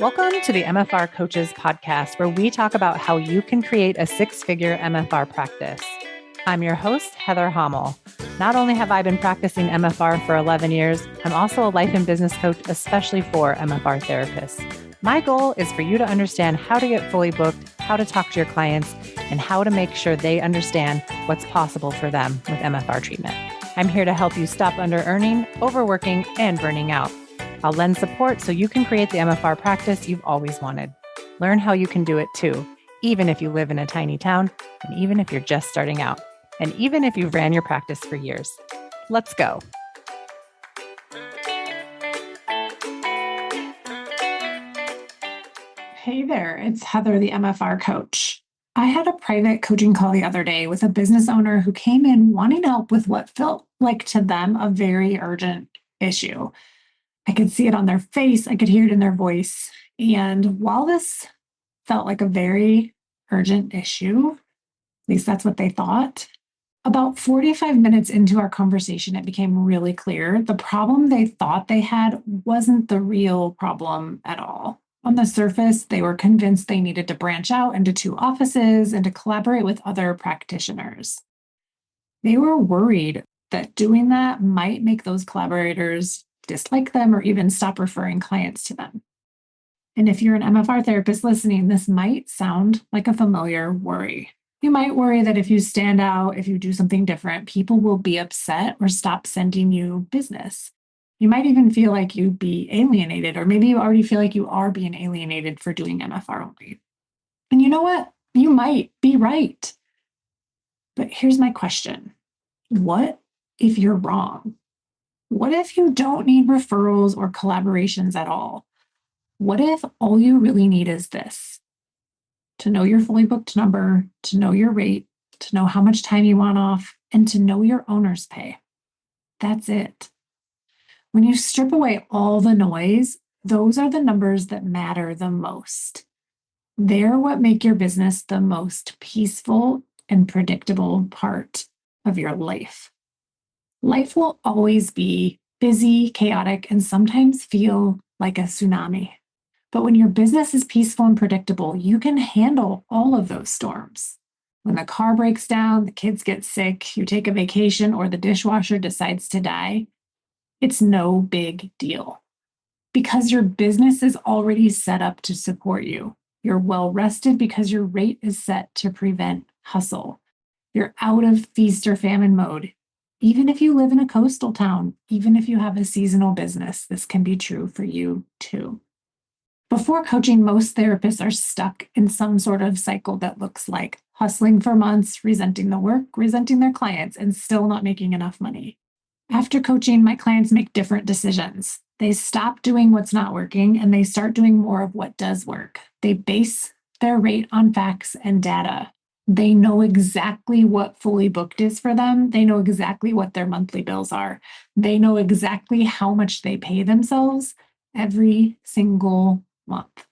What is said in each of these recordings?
Welcome to the MFR Coaches podcast, where we talk about how you can create a six-figure MFR practice. I'm your host, Heather Hommel. Not only have I been practicing MFR for 11 years, I'm also a life and business coach, especially for MFR therapists. My goal is for you to understand how to get fully booked, how to talk to your clients, and how to make sure they understand what's possible for them with MFR treatment. I'm here to help you stop under-earning, overworking, and burning out. I'll lend support so you can create the MFR practice you've always wanted. Learn how you can do it too, even if you live in a tiny town, and even if you're just starting out, and even if you've ran your practice for years. Let's go. Hey there, it's Heather, the MFR coach. I had a private coaching call the other day with a business owner who came in wanting help with what felt like to them a very urgent issue. I could see it on their face, I could hear it in their voice. And while this felt like a very urgent issue, at least that's what they thought, about 45 minutes into our conversation, it became really clear the problem they thought they had wasn't the real problem at all. On the surface, they were convinced they needed to branch out into 2 offices and to collaborate with other practitioners. They were worried that doing that might make those collaborators dislike them or even stop referring clients to them. And if you're an MFR therapist listening, this might sound like a familiar worry. You might worry that if you stand out, if you do something different, people will be upset or stop sending you business. You might even feel like you'd be alienated, or maybe you already feel like you are being alienated for doing MFR only. And you know what? You might be right. But here's my question. What if you're wrong? What if you don't need referrals or collaborations at all? What if all you really need is this? To know your fully booked number, to know your rate, to know how much time you want off, and to know your owner's pay. That's it. When you strip away all the noise, those are the numbers that matter the most. They're what make your business the most peaceful and predictable part of your life. Life will always be busy, chaotic, and sometimes feel like a tsunami. But when your business is peaceful and predictable, you can handle all of those storms. When the car breaks down, the kids get sick, you take a vacation, or the dishwasher decides to die, it's no big deal. Because your business is already set up to support you. You're well rested because your rate is set to prevent hustle. You're out of feast or famine mode. Even if you live in a coastal town, even if you have a seasonal business, this can be true for you too. Before coaching, most therapists are stuck in some sort of cycle that looks like hustling for months, resenting the work, resenting their clients, and still not making enough money. After coaching, my clients make different decisions. They stop doing what's not working and they start doing more of what does work. They base their rate on facts and data. They know exactly what fully booked is for them. They know exactly what their monthly bills are. They know exactly how much they pay themselves every single month.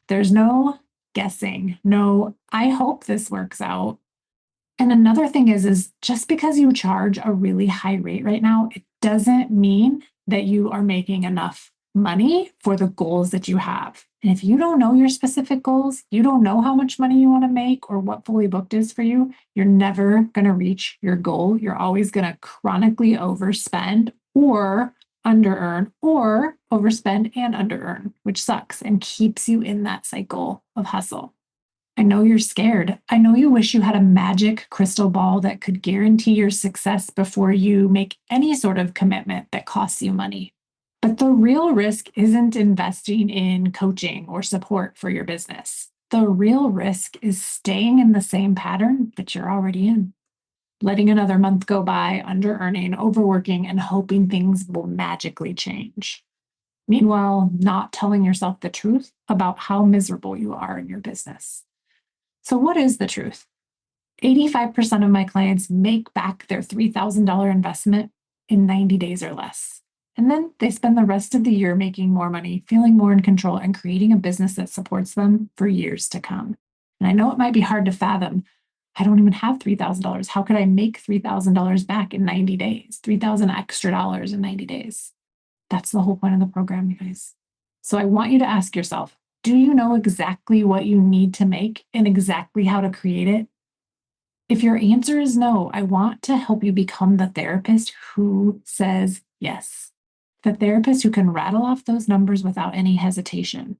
There's no guessing. No, I hope this works out. And another thing is just because you charge a really high rate right now, it doesn't mean that you are making enough money for the goals that you have. And if you don't know your specific goals, you don't know how much money you want to make or what fully booked is for you, you're never going to reach your goal. You're always going to chronically overspend or under-earn or overspend and under-earn, which sucks and keeps you in that cycle of hustle. I know you're scared. I know you wish you had a magic crystal ball that could guarantee your success before you make any sort of commitment that costs you money. But the real risk isn't investing in coaching or support for your business. The real risk is staying in the same pattern that you're already in. Letting another month go by, under-earning, overworking, and hoping things will magically change. Meanwhile, not telling yourself the truth about how miserable you are in your business. So what is the truth? 85% of my clients make back their $3,000 investment in 90 days or less. And then they spend the rest of the year making more money, feeling more in control, and creating a business that supports them for years to come. And I know it might be hard to fathom. I don't even have $3,000. How could I make $3,000 back in 90 days? $3,000 extra dollars in 90 days. That's the whole point of the program, you guys. So I want you to ask yourself, Do you know exactly what you need to make and exactly how to create it? If your answer is no, I want to help you become the therapist who says yes. The therapist who can rattle off those numbers without any hesitation.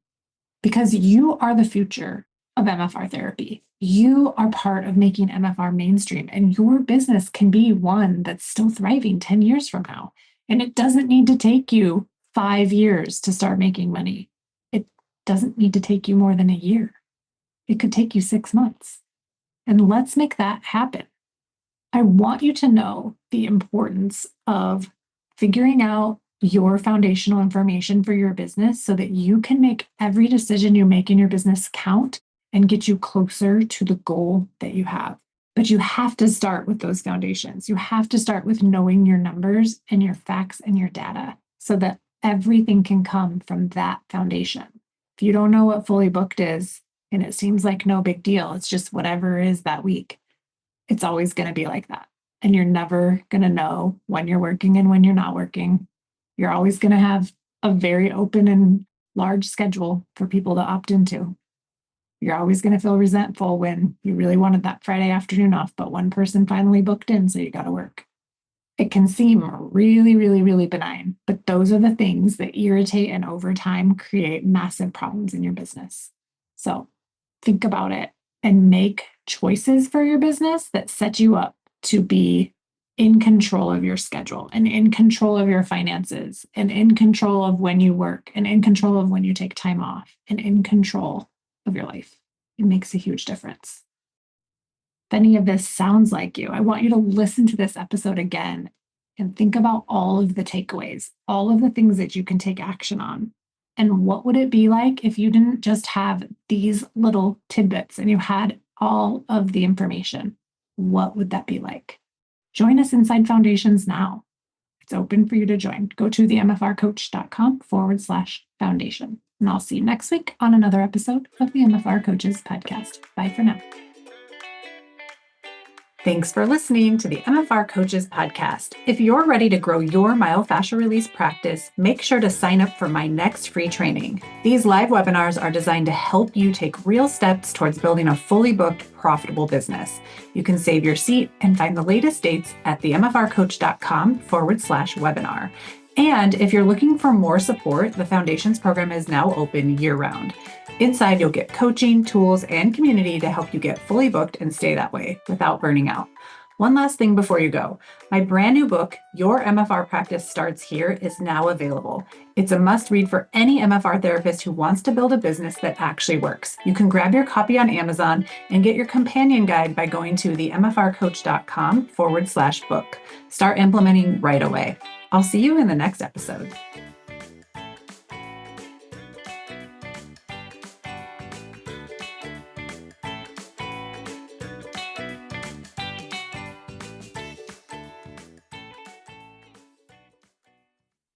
Because you are the future of MFR therapy. You are part of making MFR mainstream, and your business can be one that's still thriving 10 years from now. And it doesn't need to take you 5 years to start making money. It doesn't need to take you more than a year. It could take you 6 months. And let's make that happen. I want you to know the importance of figuring out your foundational information for your business so that you can make every decision you make in your business count and get you closer to the goal that you have. But you have to start with those foundations. You have to start with knowing your numbers and your facts and your data so that everything can come from that foundation. If you don't know what fully booked is, and it seems like no big deal, it's just whatever is that week, it's always going to be like that. And you're never going to know when you're working and when you're not working. You're always going to have a very open and large schedule for people to opt into. You're always going to feel resentful when you really wanted that Friday afternoon off, but one person finally booked in, so you got to work. It can seem really, really, really benign, but those are the things that irritate and over time create massive problems in your business. So think about it and make choices for your business that set you up to be in control of your schedule and in control of your finances and in control of when you work and in control of when you take time off and in control of your life. It makes a huge difference. If any of this sounds like you, I want you to listen to this episode again and think about all of the takeaways, all of the things that you can take action on. And what would it be like if you didn't just have these little tidbits and you had all of the information? What would that be like? Join us inside Foundations now. It's open for you to join. Go to themfrcoach.com/foundation. And I'll see you next week on another episode of the MFR Coaches Podcast. Bye for now. Thanks for listening to the MFR Coaches Podcast. If you're ready to grow your myofascial release practice, make sure to sign up for my next free training. These live webinars are designed to help you take real steps towards building a fully booked, profitable business. You can save your seat and find the latest dates at themfrcoach.com/webinar. And if you're looking for more support, the Foundations program is now open year-round. Inside, you'll get coaching, tools, and community to help you get fully booked and stay that way without burning out. One last thing before you go. My brand new book, Your MFR Practice Starts Here, is now available. It's a must-read for any MFR therapist who wants to build a business that actually works. You can grab your copy on Amazon and get your companion guide by going to themfrcoach.com/book. Start implementing right away. I'll see you in the next episode.